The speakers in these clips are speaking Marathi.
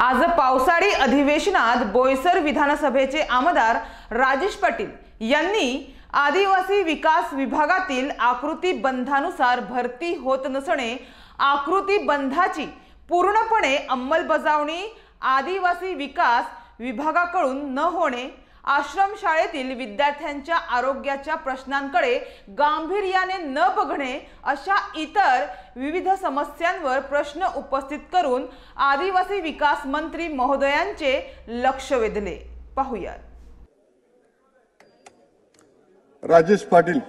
आज पावसाळी अधिवेशनात बोईसर विधानसभेचे आमदार राजेश पाटील यांनी आदिवासी विकास विभागातील आकृती बंधानुसार भरती होत नसणे, आकृती बंधाची पूर्णपणे अंमलबजावणी आदिवासी विकास विभागाकडून न होणे, आश्रमशाळेतील विद्यार्थ्यांच्या आरोग्याच्या प्रश्नांकडे गांभीर्याने न बघणे अशा इतर विविध समस्यांवर प्रश्न उपस्थित करून आदिवासी विकास मंत्री महोदयांचे लक्ष वेधले। पाहूया। राजेश पाटील।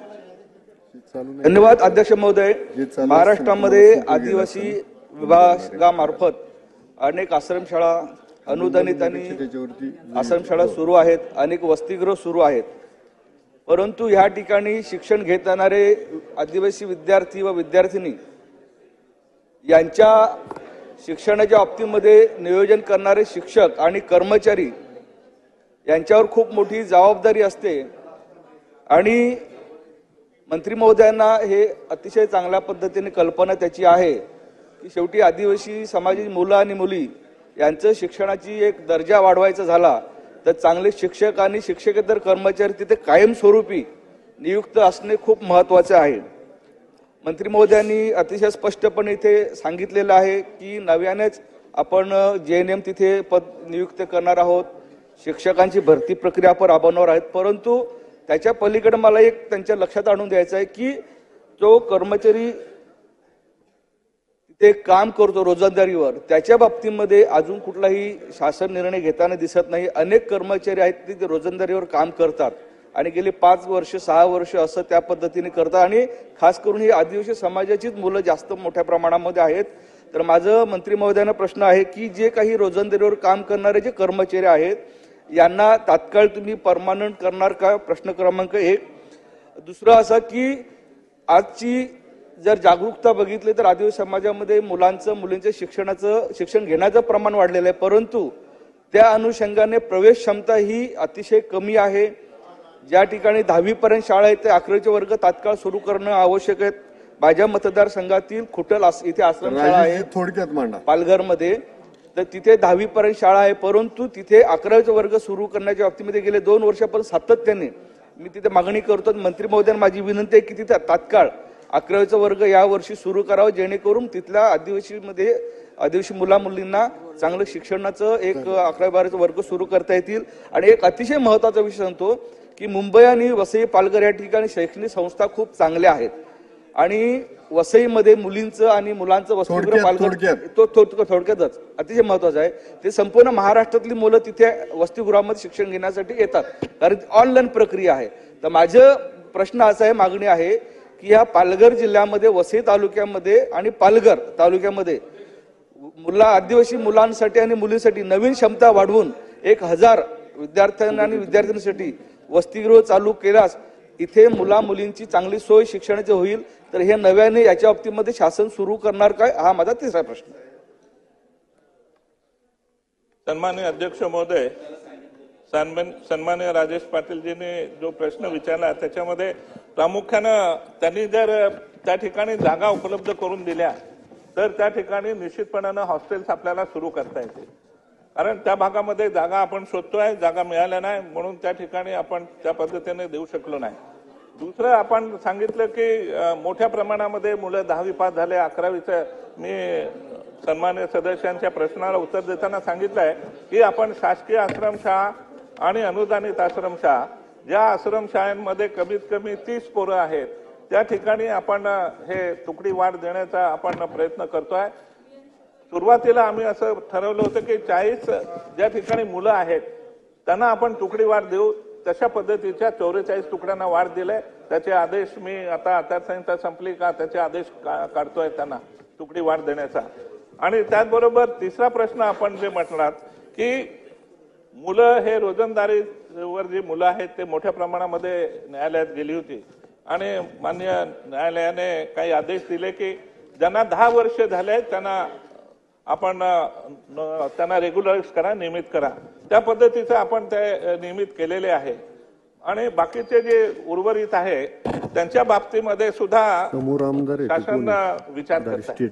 धन्यवाद अध्यक्ष महोदय। महाराष्ट्रामध्ये आदिवासी विभागामार्फत अनेक आश्रमशाळा अनुदानित आणि आश्रमशाळा सुरू आहेत, अनेक वसतिगृह सुरू आहेत, परंतु या ठिकाणी शिक्षण घेत येणारे आदिवासी विद्यार्थी व विद्यार्थिनी यांच्या शिक्षणाच्या बाबतीमध्ये नियोजन करणारे शिक्षक आणि कर्मचारी यांच्यावर खूप मोठी जबाबदारी असते आणि मंत्री महोदयांना हे अतिशय चांगल्या पद्धतीने कल्पना त्याची आहे की शेवटी आदिवासी समाजाची मुलं आणि मुली यांचं शिक्षणाची एक दर्जा वाढवायचा झाला तर चांगले शिक्षक आणि शिक्षकेतर कर्मचारी तिथे कायमस्वरूपी नियुक्त असणे खूप महत्त्वाचे आहे। मंत्री महोदयांनी अतिशय स्पष्टपणे इथे सांगितलेलं आहे की नव्यानेच आपण JNM तिथे पद नियुक्त करणार आहोत, शिक्षकांची भरती प्रक्रिया आपण राबवणार आहेत, परंतु त्याच्या पलीकडे मला एक त्यांच्या लक्षात आणून द्यायचं आहे की जो कर्मचारी ते काम करतो रोजंदारीवर त्याच्या बाबतीमध्ये अजून कुठलाही शासन निर्णय घेताना दिसत नाही। अनेक कर्मचारी आहेत ते रोजंदारीवर काम करतात आणि गेले 5 वर्ष 6 वर्ष असं त्या पद्धतीने करतात आणि खास करून ही आदिवासी समाजाचीच मुलं जास्त मोठ्या प्रमाणामध्ये आहेत। तर माझं मंत्री महोदयांना प्रश्न आहे की जे काही रोजंदारीवर काम करणारे जे कर्मचारी आहेत यांना तात्काळ तुम्ही परमनंट करणार का? प्रश्न क्रमांक 1। दुसरं असं की आजची जर जागरूकता बघितली तर आदिवासी समाजामध्ये मुलींच्या शिक्षण घेण्याचं प्रमाण वाढलेलं आहे, परंतु त्या अनुषंगाने प्रवेश क्षमता ही अतिशय कमी आहे। ज्या ठिकाणी 10वी पर्यंत शाळा आहे ते 11वीचे वर्ग तात्काळ सुरू करणं आवश्यक आहे। माझ्या मतदारसंघातील खुटल इथे आश्रमशाळा आहे थोडक्यात मांडा पालघरमध्ये, तर तिथे 10वी पर्यंत शाळा आहे, परंतु तिथे 11वीचे वर्ग सुरू करण्याच्या बाबतीमध्ये गेले 2 वर्षापर्यंत सातत्याने मी तिथे मागणी करतो। मंत्री महोदयांना माझी विनंती आहे की तिथे तात्काळ 11वीचा वर्ग या वर्षी सुरू करावं जेणेकरून तिथल्या आदिवासी मुलामुलींना चांगलं शिक्षणाचं एक 11-12चा वर्ग सुरू करता येतील। आणि एक अतिशय महत्त्वाचा विषय सांगतो की मुंबई आणि वसई पालघर या ठिकाणी शैक्षणिक संस्था खूप चांगल्या आहेत आणि वसईमध्ये मुलींचं आणि मुलांचं वसतिगृह पालघर तो थोडक्यातच अतिशय महत्त्वाचं आहे। ते संपूर्ण महाराष्ट्रातली मुलं तिथे वसतिगृहामध्ये शिक्षण घेण्यासाठी येतात कारण ऑनलाईन प्रक्रिया आहे। तर माझं प्रश्न असा आहे, मागणी आहे की या पालघर जिल्ह्यामध्ये वसई तालुक्यामध्ये आणि पालघर तालुक्यामध्ये आदिवासी मुलांसाठी आणि मुलींसाठी नवीन क्षमता वाढवून 1000 विद्यार्थ्यांना आणि विद्यार्थिनींसाठी वसतिगृह चालू केल्यास इथे मुलींची चांगली सोय शिक्षणाची होईल। तर हे नव्याने याच्या बाबतीमध्ये शासन सुरू करणार काय, हा माझा तिसरा प्रश्न आहे। सन्माननीय अध्यक्ष महोदय, सन्माननीय राजेश पाटीलजीने जो प्रश्न विचारला त्याच्यामध्ये प्रामुख्यानं त्यांनी जर त्या ठिकाणी जागा उपलब्ध करून दिल्या तर त्या ठिकाणी निश्चितपणानं हॉस्टेल्स आपल्याला सुरू करता येतील, कारण त्या भागामध्ये जागा आपण शोधतोय, जागा मिळाल्या नाही म्हणून त्या ठिकाणी आपण त्या पद्धतीने देऊ शकलो नाही। दुसरं आपण सांगितलं की मोठ्या प्रमाणामध्ये मुलं 10वी पास झाले, 11वीचं मी सन्माननीय सदस्यांच्या प्रश्नाला उत्तर देताना सांगितलंय की आपण शासकीय आश्रमशाळा आणि अनुदानित आश्रमशाळा ज्या आश्रमशाळांमध्ये कमीत कमी 30 पोरं आहेत त्या ठिकाणी आपण हे तुकडी वाढ देण्याचा आपण प्रयत्न करतोय। सुरुवातीला आम्ही असं ठरवलं होतं की 40 ज्या ठिकाणी मुलं आहेत त्यांना आपण तुकडी वाढ देऊ, तशा पद्धतीच्या 44 तुकड्यांना वाढ दिले। त्याचे आदेश मी आता आचारसंहिता संपली का त्याचे आदेश काढतोय त्यांना तुकडी वाढ देण्याचा। आणि त्याचबरोबर तिसरा प्रश्न आपण जे म्हटलात की मुलं हे रोजंदारीवर जी मुलं आहेत ते मोठ्या प्रमाणामध्ये न्यायालयात गेली होती आणि माननीय न्यायालयाने काही आदेश दिले की ज्यांना 10 वर्ष झाले त्यांना आपण त्यांना रेग्युलराइज करा, नियमित करा, त्या पद्धतीचं आपण ते नियमित केलेले आहे। आणि बाकीचे जे उर्वरित आहे त्यांच्या बाबतीमध्ये सुद्धा शासन विचार करत आहे।